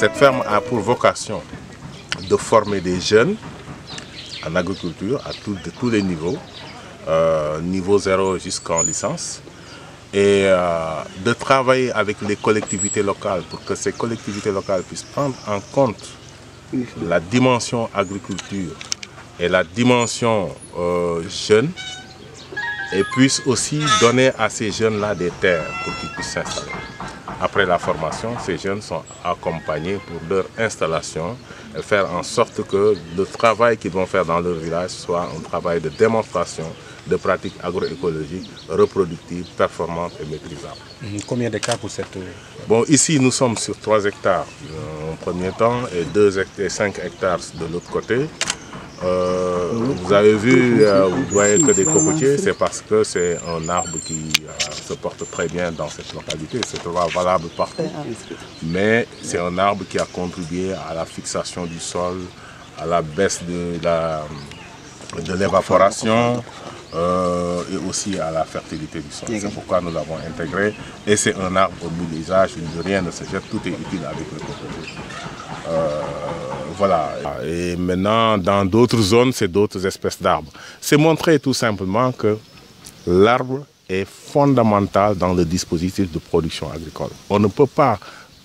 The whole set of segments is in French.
Cette ferme a pour vocation de former des jeunes en agriculture de tous les niveaux, niveau 0 jusqu'en licence, et de travailler avec les collectivités locales pour que ces collectivités locales puissent prendre en compte la dimension agriculture et la dimension jeune, et puissent aussi donner à ces jeunes-là des terres pour qu'ils puissent s'installer. Après la formation, ces jeunes sont accompagnés pour leur installation et faire en sorte que le travail qu'ils vont faire dans leur village soit un travail de démonstration de pratiques agroécologiques reproductives, performantes et maîtrisables. Combien d'hectares pour cette... Bon, ici, nous sommes sur 3 hectares en premier temps et 5 hectares de l'autre côté. Vous avez vu, vous voyez que des cocotiers, c'est parce que c'est un arbre qui se porte très bien dans cette localité. C'est valable partout. Mais c'est un arbre qui a contribué à la fixation du sol, à la baisse de l'évaporation et aussi à la fertilité du sol. C'est pourquoi nous l'avons intégré. Et c'est un arbre au multisage où rien ne se jette, tout est utile avec le cocotier. Voilà. Et maintenant, dans d'autres zones, c'est d'autres espèces d'arbres. C'est montrer tout simplement que l'arbre est fondamental dans le dispositif de production agricole. On ne peut pas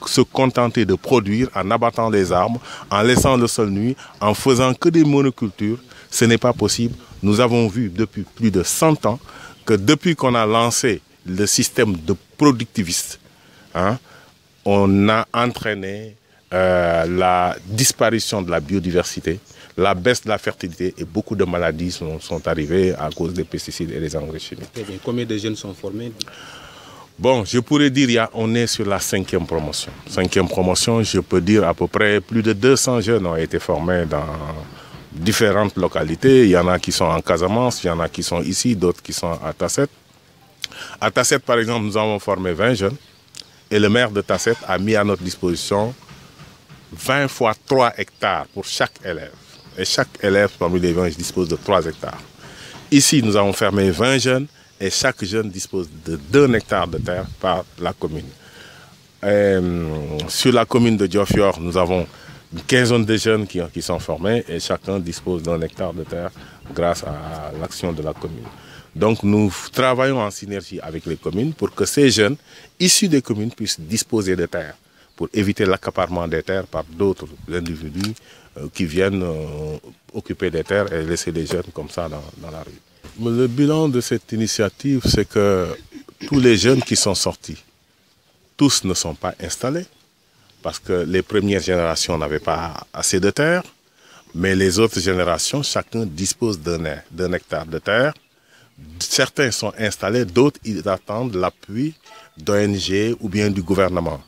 se contenter de produire en abattant les arbres, en laissant le sol nu, en faisant que des monocultures. Ce n'est pas possible. Nous avons vu depuis plus de 100 ans que depuis qu'on a lancé le système de productiviste, on a entraîné la disparition de la biodiversité, la baisse de la fertilité et beaucoup de maladies sont arrivées à cause des pesticides et des engrais chimiques. Combien de jeunes sont formés? Bon, je pourrais dire on est sur la 5e promotion. 5e promotion, je peux dire à peu près plus de 200 jeunes ont été formés dans différentes localités. Il y en a qui sont en Casamance, il y en a qui sont ici, d'autres qui sont à Tasset. À Tasset, par exemple, nous avons formé 20 jeunes et le maire de Tasset a mis à notre disposition 20 fois 3 hectares pour chaque élève. Et chaque élève parmi les 20 dispose de 3 hectares. Ici, nous avons fermé 20 jeunes et chaque jeune dispose de 2 hectares de terre par la commune. Sur la commune de Diofior, nous avons une quinzaine de jeunes qui sont formés et chacun dispose d'1 hectare de terre grâce à l'action de la commune. Donc nous travaillons en synergie avec les communes pour que ces jeunes issus des communes puissent disposer de terres, pour éviter l'accaparement des terres par d'autres individus qui viennent occuper des terres et laisser les jeunes comme ça dans la rue. Le bilan de cette initiative, c'est que tous les jeunes qui sont sortis, tous ne sont pas installés, parce que les premières générations n'avaient pas assez de terre, mais les autres générations, chacun dispose d'un hectare de terre. Certains sont installés, d'autres ils attendent l'appui d'ONG ou bien du gouvernement.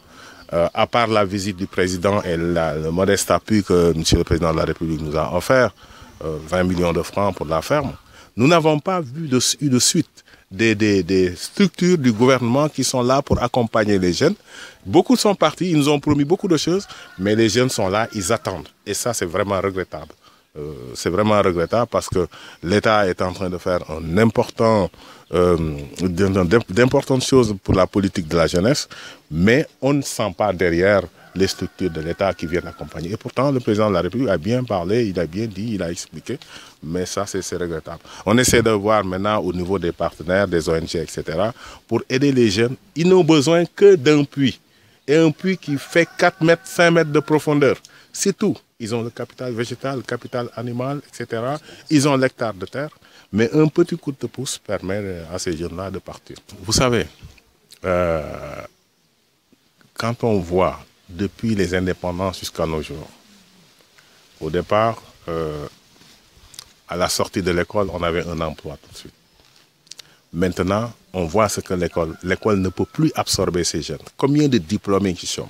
À part la visite du président et le modeste appui que M. le Président de la République nous a offert, 20 millions de francs pour la ferme, nous n'avons pas vu de suite des structures du gouvernement qui sont là pour accompagner les jeunes. Beaucoup sont partis, ils nous ont promis beaucoup de choses, mais les jeunes sont là, ils attendent. Et ça, c'est vraiment regrettable. C'est vraiment regrettable parce que l'État est en train de faire d'importantes choses pour la politique de la jeunesse, mais on ne sent pas derrière les structures de l'État qui viennent accompagner. Et pourtant, le président de la République a bien parlé, il a bien dit, il a expliqué, mais ça, c'est regrettable. On essaie de voir maintenant au niveau des partenaires, des ONG, etc., pour aider les jeunes. Ils n'ont besoin que d'un puits, et un puits qui fait 4 mètres, 5 mètres de profondeur. C'est tout. Ils ont le capital végétal, le capital animal, etc. Ils ont l'hectare de terre, mais un petit coup de pouce permet à ces jeunes-là de partir. Vous savez, quand on voit depuis les indépendances jusqu'à nos jours, au départ, à la sortie de l'école, on avait un emploi tout de suite. Maintenant, on voit ce que l'école ne peut plus absorber ces jeunes. Combien de diplômés qui sont?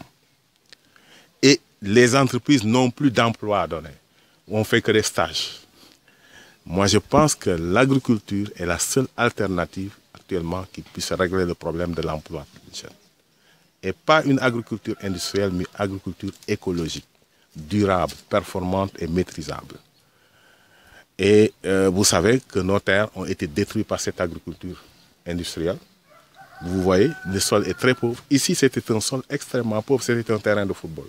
Et les entreprises n'ont plus d'emploi à donner. On ne fait que des stages. Moi, je pense que l'agriculture est la seule alternative actuellement qui puisse régler le problème de l'emploi des jeunes. Et pas une agriculture industrielle, mais une agriculture écologique, durable, performante et maîtrisable. Et vous savez que nos terres ont été détruites par cette agriculture industrielle. Vous voyez, le sol est très pauvre. Ici, c'était un sol extrêmement pauvre, c'était un terrain de football.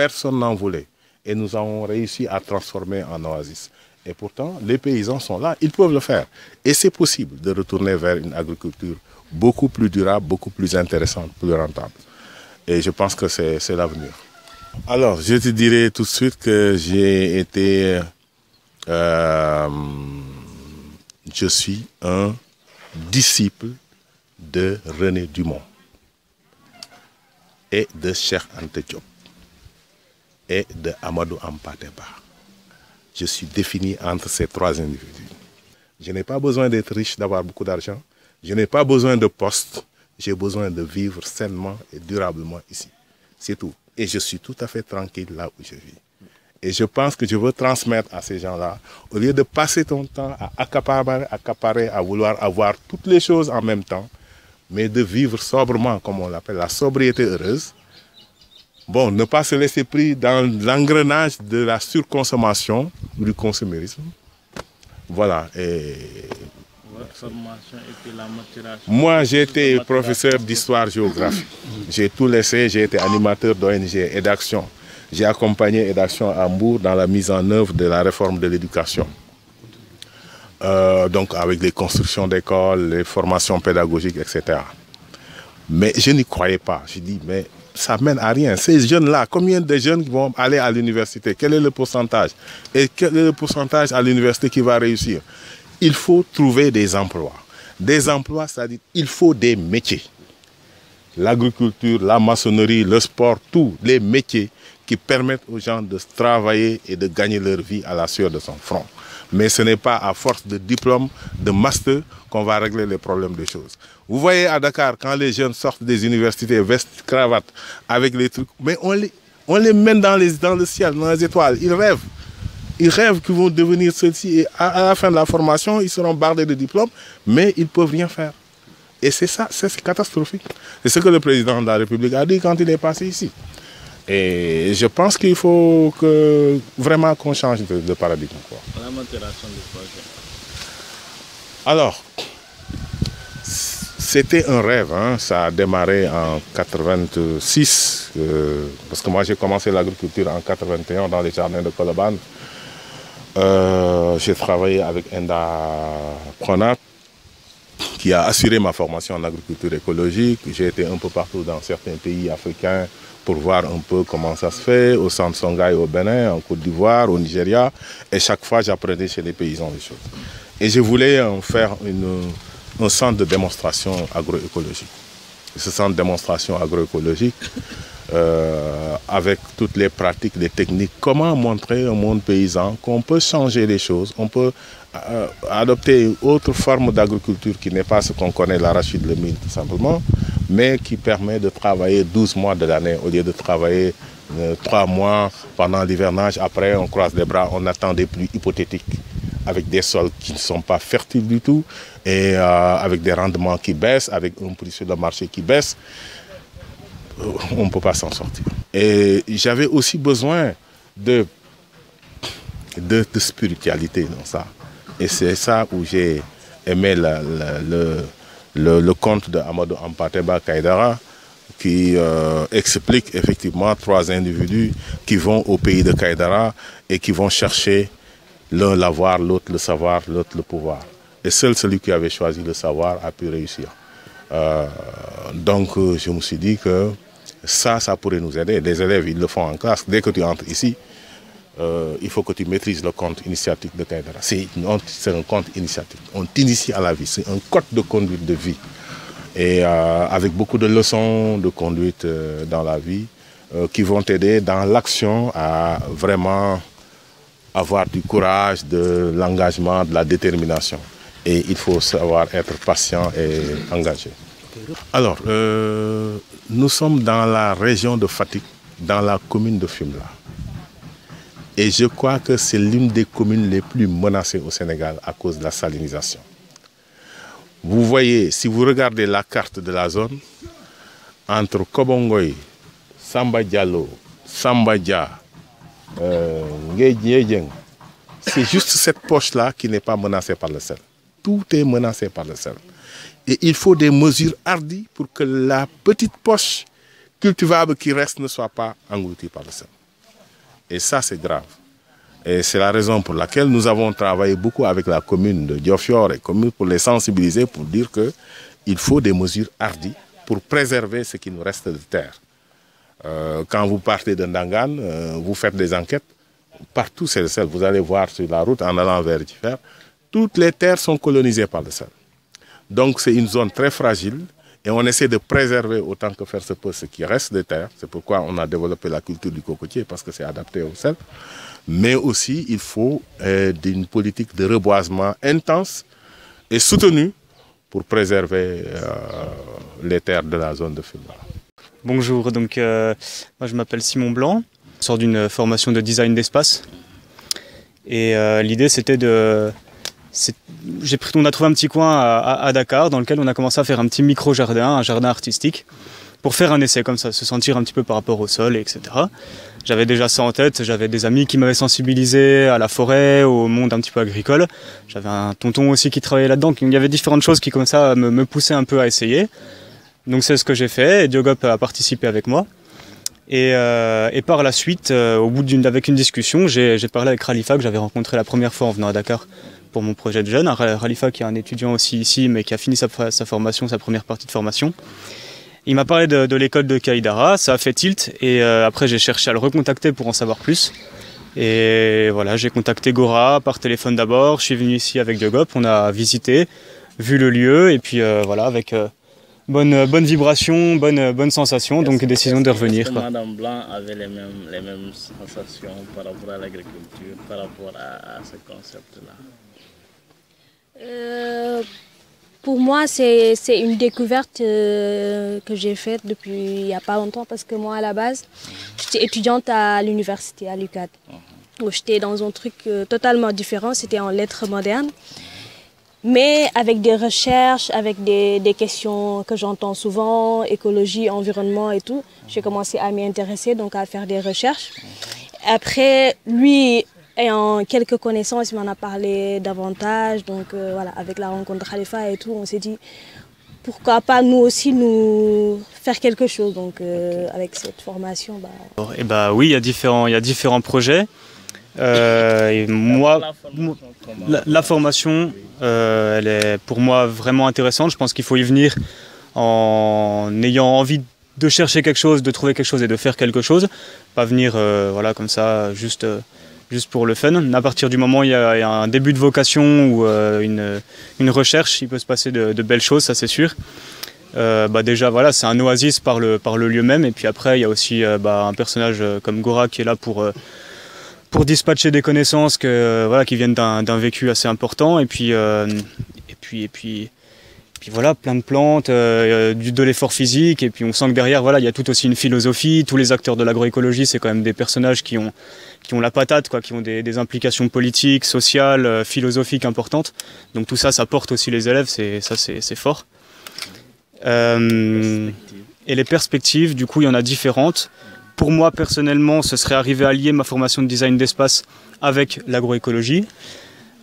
personne n'en voulait. Et nous avons réussi à transformer en oasis. Et pourtant, les paysans sont là, ils peuvent le faire. Et c'est possible de retourner vers une agriculture beaucoup plus durable, beaucoup plus intéressante, plus rentable. Et je pense que c'est l'avenir. Alors, je te dirais tout de suite que je suis un disciple de René Dumont et de Cheikh Anta Diop et de Amadou Hampâté Bâ. Je suis défini entre ces trois individus. Je n'ai pas besoin d'être riche, d'avoir beaucoup d'argent. Je n'ai pas besoin de poste. J'ai besoin de vivre sainement et durablement ici. C'est tout. Et je suis tout à fait tranquille là où je vis. Et je pense que je veux transmettre à ces gens-là, au lieu de passer ton temps à accaparer, à vouloir avoir toutes les choses en même temps, mais de vivre sobrement, comme on l'appelle, la sobriété heureuse. Bon, ne pas se laisser pris dans l'engrenage de la surconsommation ou du consumérisme. Voilà. Et votre formation et puis la maturation. Moi, j'ai été professeur d'histoire-géographie. J'ai tout laissé, j'ai été animateur d'ONG et d'Action. J'ai accompagné Aide-Action à Hambourg dans la mise en œuvre de la réforme de l'éducation. Donc avec les constructions d'écoles, les formations pédagogiques, etc. Mais je n'y croyais pas. Je dis, mais ça mène à rien. Ces jeunes-là, combien de jeunes vont aller à l'université? Quel est le pourcentage? Et quel est le pourcentage à l'université qui va réussir? Il faut trouver des emplois. Des emplois, c'est-à-dire il faut des métiers. L'agriculture, la maçonnerie, le sport, tous les métiers qui permettent aux gens de travailler et de gagner leur vie à la sueur de son front. Mais ce n'est pas à force de diplôme, de master, qu'on va régler les problèmes des choses. Vous voyez à Dakar, quand les jeunes sortent des universités, vestent, cravates, avec les trucs, mais on les mène dans le ciel, dans les étoiles. Ils rêvent. Ils rêvent qu'ils vont devenir ceux-ci. Et à la fin de la formation, ils seront bardés de diplômes, mais ils ne peuvent rien faire. Et c'est ça, c'est catastrophique. C'est ce que le président de la République a dit quand il est passé ici. Et je pense qu'il faut vraiment qu'on change de paradigme. La maturation du projet. Alors, c'était un rêve. Hein. Ça a démarré en 86. Parce que moi, j'ai commencé l'agriculture en 81 dans les jardins de Colobane. J'ai travaillé avec Enda Pronat, qui a assuré ma formation en agriculture écologique. J'ai été un peu partout dans certains pays africains pour voir un peu comment ça se fait, au centre Songhai au Bénin, en Côte d'Ivoire, au Nigeria. Et chaque fois, j'apprenais chez les paysans des choses. Et je voulais en faire un centre de démonstration agroécologique. Ce centre de démonstration agroécologique, avec toutes les pratiques, les techniques, comment montrer au monde paysan qu'on peut changer les choses, on peut adopter une autre forme d'agriculture qui n'est pas ce qu'on connaît, l'arachide, le mil, tout simplement, mais qui permet de travailler 12 mois de l'année au lieu de travailler 3 mois pendant l'hivernage. Après, on croise les bras, on attend des pluies hypothétiques avec des sols qui ne sont pas fertiles du tout et avec des rendements qui baissent, avec un prix sur le marché qui baisse. On ne peut pas s'en sortir. Et j'avais aussi besoin de spiritualité dans ça. Et c'est ça où j'ai aimé le conte de Amadou Hampâté Bâ Kaïdara, qui explique effectivement 3 individus qui vont au pays de Kaïdara et qui vont chercher l'un l'avoir, l'autre le savoir, l'autre le pouvoir. Et seul celui qui avait choisi le savoir a pu réussir. Donc je me suis dit que ça pourrait nous aider. Les élèves, ils le font en classe. Dès que tu entres ici, il faut que tu maîtrises le compte initiatique de Kaïdara. C'est un compte initiatique. On t'initie à la vie. C'est un code de conduite de vie. Et avec beaucoup de leçons de conduite dans la vie qui vont t'aider dans l'action à vraiment avoir du courage, de l'engagement, de la détermination. Et il faut savoir être patient et engagé. Alors, nous sommes dans la région de Fatick, dans la commune de Fimela. Et je crois que c'est l'une des communes les plus menacées au Sénégal à cause de la salinisation. Vous voyez, si vous regardez la carte de la zone, entre Kobongoy, Samba Diallo, Samba Dia, c'est juste cette poche-là qui n'est pas menacée par le sel. Tout est menacé par le sel. Et il faut des mesures hardies pour que la petite poche cultivable qui reste ne soit pas engloutie par le sel. Et ça, c'est grave. Et c'est la raison pour laquelle nous avons travaillé beaucoup avec la commune de Diofior et commune pour les sensibiliser, pour dire qu'il faut des mesures hardies pour préserver ce qui nous reste de terre. Quand vous partez de Ndangan, vous faites des enquêtes, partout c'est le sel. Vous allez voir sur la route en allant vers Djifer, toutes les terres sont colonisées par le sel. Donc c'est une zone très fragile et on essaie de préserver autant que faire se peut ce qui reste de terre. C'est pourquoi on a développé la culture du cocotier parce que c'est adapté au sel. Mais aussi il faut une politique de reboisement intense et soutenue pour préserver les terres de la zone de Fimela. Bonjour, donc moi je m'appelle Simon Blanc, je sors d'une formation de design d'espace et l'idée c'était on a trouvé un petit coin à Dakar dans lequel on a commencé à faire un petit micro-jardin, un jardin artistique pour faire un essai comme ça, se sentir un petit peu par rapport au sol, etc. J'avais déjà ça en tête, j'avais des amis qui m'avaient sensibilisé à la forêt, au monde un petit peu agricole. J'avais un tonton aussi qui travaillait là-dedans, il y avait différentes choses qui comme ça me poussaient un peu à essayer. Donc c'est ce que j'ai fait et Diogop a participé avec moi. Et par la suite, avec une discussion, j'ai parlé avec Khalifa que j'avais rencontré la première fois en venant à Dakar pour mon projet de jeune. Khalifa qui est un étudiant aussi ici mais qui a fini sa formation, sa première partie de formation. Il m'a parlé de l'école de Kaïdara, ça a fait tilt et après j'ai cherché à le recontacter pour en savoir plus. Et voilà, j'ai contacté Gora par téléphone d'abord, je suis venu ici avec Diogop, on a visité, vu le lieu et puis voilà, avec bonne vibration, bonne sensation, donc décision de revenir. Est-ce que Madame Blanc avait les mêmes sensations par rapport à l'agriculture, par rapport à ce concept-là? Pour moi, c'est une découverte que j'ai faite depuis il n'y a pas longtemps parce que moi, à la base, j'étais étudiante à l'université, à l'UCAD. J'étais dans un truc totalement différent, c'était en lettres modernes. Mais avec des recherches, avec des questions que j'entends souvent, écologie, environnement et tout, j'ai commencé à m'y intéresser, donc à faire des recherches. Après, lui, ayant quelques connaissances, il m'en a parlé davantage. Donc voilà, avec la rencontre de Khalifa et tout, on s'est dit pourquoi pas nous aussi nous faire quelque chose. Donc avec cette formation. Et oui, il y a différents projets. Et moi, la formation, elle est pour moi vraiment intéressante. Je pense qu'il faut y venir en ayant envie de chercher quelque chose, de trouver quelque chose et de faire quelque chose. Pas venir voilà, comme ça, juste pour le fun. À partir du moment où il y a un début de vocation ou une recherche, il peut se passer de belles choses, ça c'est sûr. Déjà voilà, c'est un oasis par le lieu même. Et puis après, il y a aussi un personnage comme Gora qui est là pour dispatcher des connaissances qui viennent d'un vécu assez important. Et puis voilà, plein de plantes, de l'effort physique. Et puis on sent que derrière, voilà, il y a tout aussi une philosophie. Tous les acteurs de l'agroécologie, c'est quand même des personnages qui ont la patate, quoi, qui ont des implications politiques, sociales, philosophiques importantes. Donc tout ça, ça porte aussi les élèves, c'est fort. Et les perspectives, du coup, il y en a différentes. Pour moi, personnellement, ce serait arriver à lier ma formation de design d'espace avec l'agroécologie.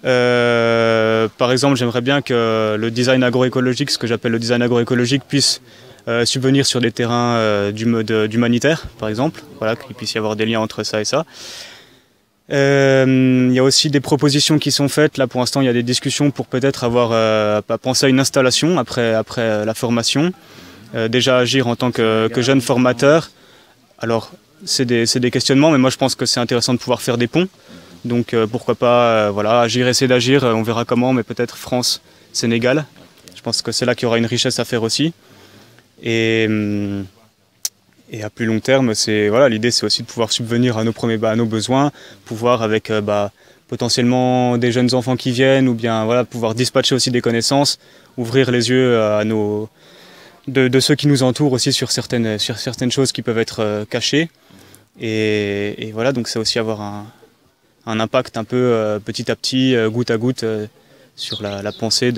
Par exemple, j'aimerais bien que le design agroécologique, ce que j'appelle le design agroécologique, puisse subvenir sur des terrains d'humanitaire, par exemple. Voilà, qu'il puisse y avoir des liens entre ça et ça. Il y a aussi des propositions qui sont faites. Là, pour l'instant, il y a des discussions pour peut-être avoir pensé à une installation après la formation. Déjà agir en tant que jeune formateur. Alors, c'est des questionnements, mais moi je pense que c'est intéressant de pouvoir faire des ponts. Donc pourquoi pas voilà, agir, essayer d'agir, on verra comment, mais peut-être France, Sénégal. Je pense que c'est là qu'il y aura une richesse à faire aussi. Et à plus long terme, voilà, l'idée c'est aussi de pouvoir subvenir à nos besoins, pouvoir avec potentiellement des jeunes enfants qui viennent, ou bien voilà, pouvoir dispatcher aussi des connaissances, ouvrir les yeux à de ceux qui nous entourent aussi sur certaines choses qui peuvent être cachées. Et voilà, donc c'est aussi avoir un impact un peu petit à petit, goutte à goutte, sur la pensée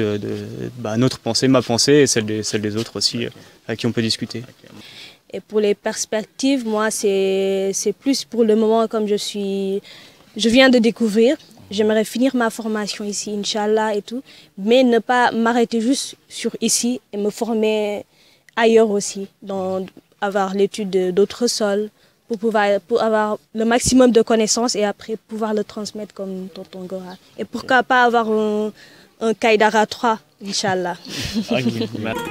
notre pensée, ma pensée et celle des autres aussi, avec qui on peut discuter. Et pour les perspectives, moi c'est plus pour le moment, comme je viens de découvrir. J'aimerais finir ma formation ici, Inch'Allah et tout, mais ne pas m'arrêter juste sur ici et me former ailleurs aussi, avoir l'étude d'autres sols, pour avoir le maximum de connaissances et après pouvoir le transmettre comme Tonton Gora. Et pourquoi pas avoir un Kaidara 3, Inch'Allah. Ok, merci.